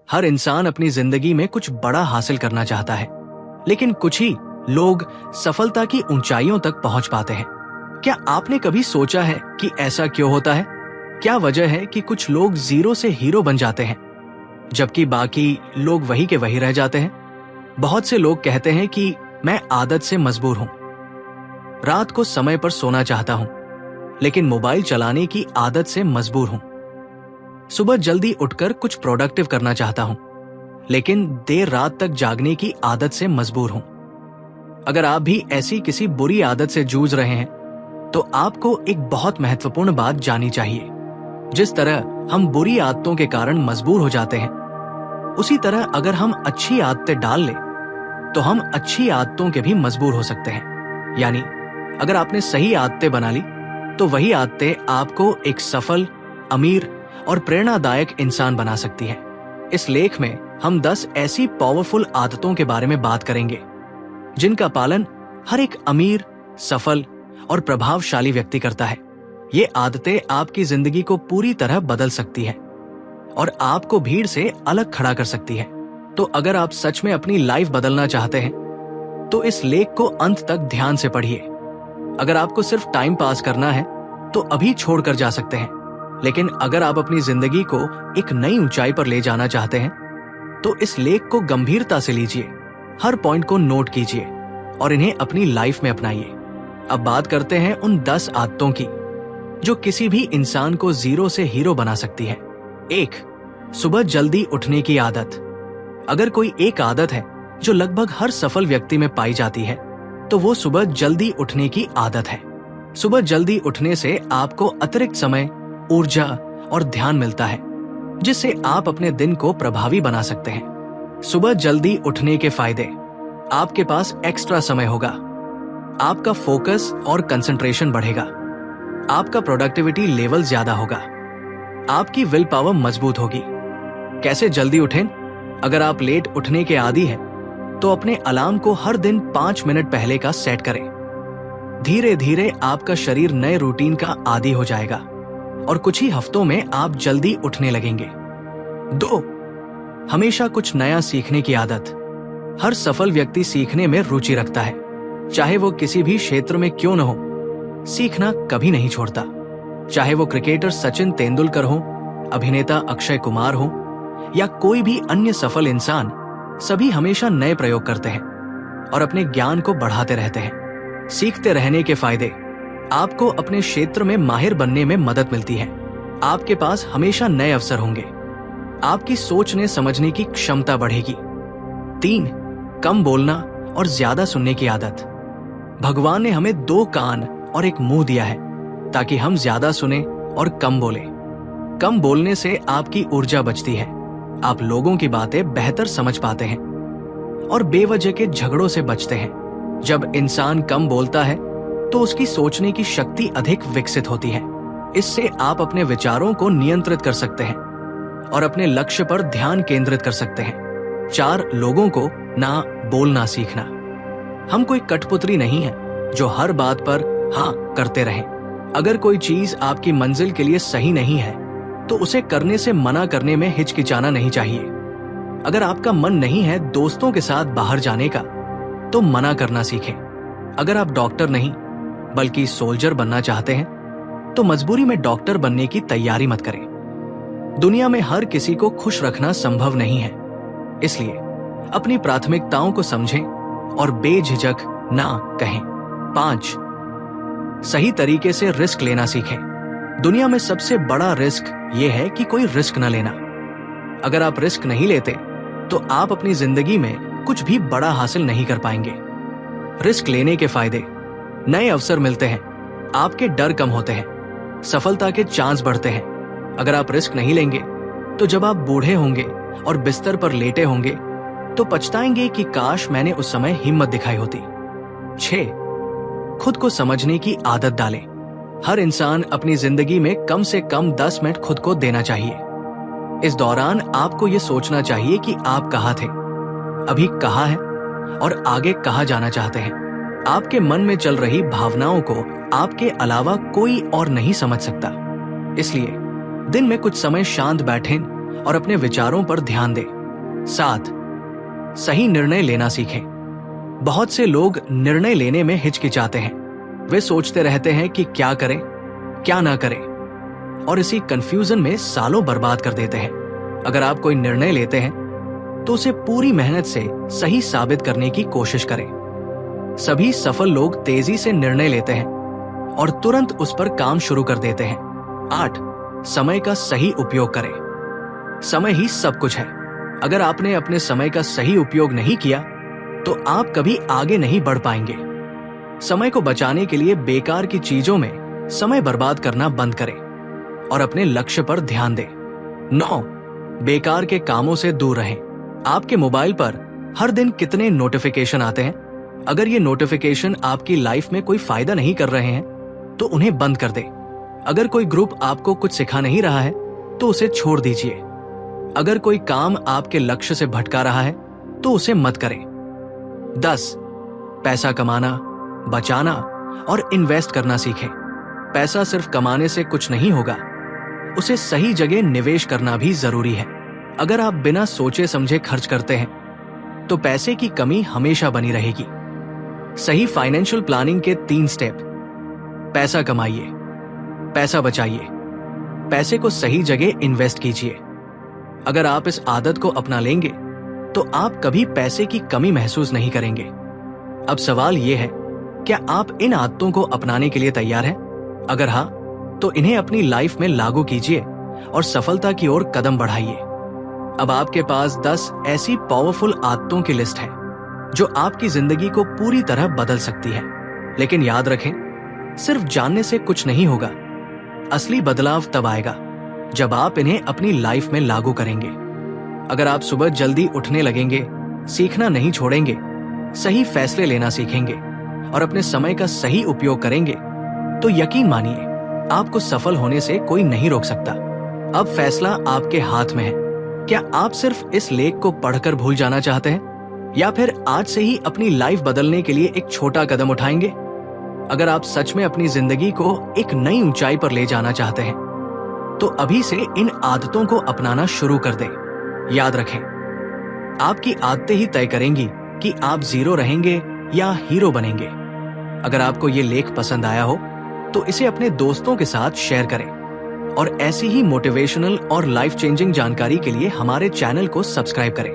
हर इंसान अपनी जिंदगी में कुछ बड़ा हासिल करना चाहता है, लेकिन कुछ ही लोग सफलता की ऊंचाइयों तक पहुंच पाते हैं। क्या आपने कभी सोचा है कि ऐसा क्यों होता है? क्या वजह है कि कुछ लोग जीरो से हीरो बन जाते हैं, जबकि बाकी लोग वही के वही रह जाते हैं? बहुत से लोग कहते हैं कि मैं आदत से मजबूर हूं, रात को समय पर सोना चाहता हूं, लेकिन मोबाइल चलाने की आदत से मजबूर हूं। सुबह जल्दी उठकर कुछ प्रोडक्टिव करना चाहता हूं, लेकिन देर रात तक जागने की आदत से मजबूर हूं। अगर आप भी ऐसी किसी बुरी आदत से जूझ रहे हैं, तो आपको एक बहुत महत्वपूर्ण बात जाननी चाहिए। जिस तरह हम बुरी आदतों के कारण मजबूर हो जाते हैं, उसी तरह अगर हम अच्छी आदतें डाल लें, तो हम अच्छी आदतों के भी मजबूर हो सकते हैं। यानी अगर आपने सही आदतें बना ली, तो वही आदतें आपको एक सफल, अमीर और प्रेरणादायक इंसान बना सकती हैं। इस लेख में हम 10 ऐसी पावरफुल आदतों के बारे में बात करेंगे, जिनका पालन हर एक अमीर, सफल और प्रभावशाली व्यक्ति करता है। ये आदतें आपकी जिंदगी को पूरी तरह बदल सकती हैं और आपको भीड़ से अलग खड़ा कर सकती है। तो अगर आप सच में अपनी लाइफ बदलना चाहते हैं, तो इस लेख को अंत तक ध्यान से पढ़िए। अगर आपको सिर्फ टाइम पास करना है, तो अभी छोड़कर जा सकते हैं, लेकिन अगर आप अपनी जिंदगी को एक नई ऊंचाई पर ले जाना चाहते हैं, तो इस लेख को गंभीरता से लीजिए, हर पॉइंट को नोट कीजिए और इन्हें अपनी लाइफ में अपनाइए। अब बात करते हैं उन 10 आदतों की, जो किसी भी इंसान को जीरो से हीरो बना सकती है। 1. सुबह जल्दी उठने की आदत। अगर कोई एक आदत है जो लगभग हर सफल व्यक्ति में पाई जाती है, तो वो सुबह जल्दी उठने की आदत है। सुबह जल्दी उठने से आपको अतिरिक्त समय, ऊर्जा और ध्यान मिलता है, जिससे आप अपने दिन को प्रभावी बना सकते हैं। सुबह जल्दी उठने के फायदे: आपके पास एक्स्ट्रा समय होगा, आपका फोकस और कंसंट्रेशन बढ़ेगा, आपका प्रोडक्टिविटी लेवल ज्यादा होगा, आपकी विल पावर मजबूत होगी। कैसे जल्दी उठें? अगर आप लेट उठने के आदी हैं, तो अपने अलार्म को हर दिन 5 मिनट पहले का सेट करें। धीरे धीरे आपका शरीर नए रूटीन का आदी हो जाएगा और कुछ ही हफ्तों में आप जल्दी उठने लगेंगे। 2. हमेशा कुछ नया सीखने की आदत। हर सफल व्यक्ति सीखने में रुचि रखता है, चाहे वो किसी भी क्षेत्र में क्यों न हो। सीखना कभी नहीं छोड़ता। चाहे वो क्रिकेटर सचिन तेंदुलकर हो, अभिनेता अक्षय कुमार हो या कोई भी अन्य सफल इंसान, सभी हमेशा नए प्रयोग करते हैं और अपने ज्ञान को बढ़ाते रहते हैं। सीखते रहने के फायदे: आपको अपने क्षेत्र में माहिर बनने में मदद मिलती है। आपके पास हमेशा नए अवसर होंगे। आपकी सोचने समझने की क्षमता बढ़ेगी। 3. कम बोलना और ज्यादा सुनने की आदत। भगवान ने हमें 2 कान और एक मुंह दिया है, ताकि हम ज्यादा सुने और कम बोले। कम बोलने से आपकी ऊर्जा बचती है, आप लोगों की बातें बेहतर समझ पाते हैं और बेवजह के झगड़ों से बचते हैं। जब इंसान कम बोलता है, तो उसकी सोचने की शक्ति अधिक विकसित होती है। इससे आप अपने विचारों को नियंत्रित कर सकते हैं और अपने लक्ष्य पर ध्यान केंद्रित कर सकते हैं। 4. लोगों को ना बोलना सीखना। हम कोई कठपुतली नहीं है जो हर बात पर हाँ करते रहें। अगर कोई चीज आपकी मंजिल के लिए सही नहीं है, तो उसे करने से मना करने में हिचकिचाना नहीं चाहिए। अगर आपका मन नहीं है दोस्तों के साथ बाहर जाने का, तो मना करना सीखें। अगर आप डॉक्टर नहीं बल्कि सोल्जर बनना चाहते हैं, तो मजबूरी में डॉक्टर बनने की तैयारी मत करें। दुनिया में हर किसी को खुश रखना संभव नहीं है, इसलिए अपनी प्राथमिकताओं को समझें और बेझिझक ना कहें। 5. सही तरीके से रिस्क लेना सीखें। दुनिया में सबसे बड़ा रिस्क ये है कि कोई रिस्क न लेना। अगर आप रिस्क नहीं लेते, तो आप अपनी जिंदगी में कुछ भी बड़ा हासिल नहीं कर पाएंगे। रिस्क लेने के फायदे: नए अवसर मिलते हैं, आपके डर कम होते हैं, सफलता के चांस बढ़ते हैं। अगर आप रिस्क नहीं लेंगे, तो जब आप बूढ़े होंगे और बिस्तर पर लेटे होंगे, तो पछताएंगे कि काश मैंने उस समय हिम्मत दिखाई होती। 6. खुद को समझने की आदत डालें। हर इंसान अपनी जिंदगी में कम से कम 10 मिनट खुद को देना चाहिए। इस दौरान आपको ये सोचना चाहिए कि आप कहाँ थे, अभी कहाँ हैं और आगे कहाँ जाना चाहते हैं। आपके मन में चल रही भावनाओं को आपके अलावा कोई और नहीं समझ सकता। इसलिए दिन में कुछ समय शांत बैठें और अपने विचारों पर ध्यान दें। 7. सही निर्णय लेना सीखें। बहुत से लोग निर्णय लेने में हिचकिचाते हैं। वे सोचते रहते हैं कि क्या करें, क्या ना करें, और इसी कंफ्यूजन में सालों बर्बाद कर देते हैं। अगर आप कोई निर्णय लेते हैं तो उसे पूरी मेहनत से सही साबित करने की कोशिश करें। सभी सफल लोग तेजी से निर्णय लेते हैं और तुरंत उस पर काम शुरू कर देते हैं। 8. समय का सही उपयोग करें। समय ही सब कुछ है। अगर आपने अपने समय का सही उपयोग नहीं किया तो आप कभी आगे नहीं बढ़ पाएंगे। समय को बचाने के लिए बेकार की चीजों में समय बर्बाद करना बंद करें और अपने लक्ष्य पर ध्यान दें। 9. बेकार के कामों से दूर रहें। आपके मोबाइल पर हर दिन कितने नोटिफिकेशन आते हैं? अगर ये नोटिफिकेशन आपकी लाइफ में कोई फायदा नहीं कर रहे हैं तो उन्हें बंद कर दें। अगर कोई ग्रुप आपको कुछ सिखा नहीं रहा है तो उसे छोड़ दीजिए। अगर कोई काम आपके लक्ष्य से भटका रहा है तो उसे मत करें। 10. पैसा कमाना, बचाना और इन्वेस्ट करना सीखें। पैसा सिर्फ कमाने से कुछ नहीं होगा, उसे सही जगह निवेश करना भी जरूरी है। अगर आप बिना सोचे समझे खर्च करते हैं तो पैसे की कमी हमेशा बनी रहेगी। सही फाइनेंशियल प्लानिंग के 3 स्टेप। पैसा कमाइए, पैसा बचाइए, पैसे को सही जगह इन्वेस्ट कीजिए। अगर आप इस आदत को अपना लेंगे तो आप कभी पैसे की कमी महसूस नहीं करेंगे। अब सवाल यह है, क्या आप इन आदतों को अपनाने के लिए तैयार हैं? अगर हाँ, तो इन्हें अपनी लाइफ में लागू कीजिए और सफलता की ओर कदम बढ़ाइए। अब आपके पास 10 ऐसी पावरफुल आदतों की लिस्ट है जो आपकी जिंदगी को पूरी तरह बदल सकती है। लेकिन याद रखें, सिर्फ जानने से कुछ नहीं होगा। असली बदलाव तब आएगा जब आप इन्हें अपनी लाइफ में लागू करेंगे। अगर आप सुबह जल्दी उठने लगेंगे, सीखना नहीं छोड़ेंगे, सही फैसले लेना सीखेंगे और अपने समय का सही उपयोग करेंगे तो यकीन मानिए, आपको सफल होने से कोई नहीं रोक सकता। अब फैसला आपके हाथ में है। क्या आप सिर्फ इस लेख को पढ़कर भूल जाना चाहते हैं या फिर आज से ही अपनी लाइफ बदलने के लिए एक छोटा कदम उठाएंगे? अगर आप सच में अपनी जिंदगी को एक नई ऊंचाई पर ले जाना चाहते हैं तो अभी से इन आदतों को अपनाना शुरू कर दें। याद रखें, आपकी आदतें ही तय करेंगी कि आप 0 रहेंगे या हीरो बनेंगे। अगर आपको ये लेख पसंद आया हो तो इसे अपने दोस्तों के साथ शेयर करें और ऐसी ही मोटिवेशनल और लाइफ चेंजिंग जानकारी के लिए हमारे चैनल को सब्सक्राइब करें।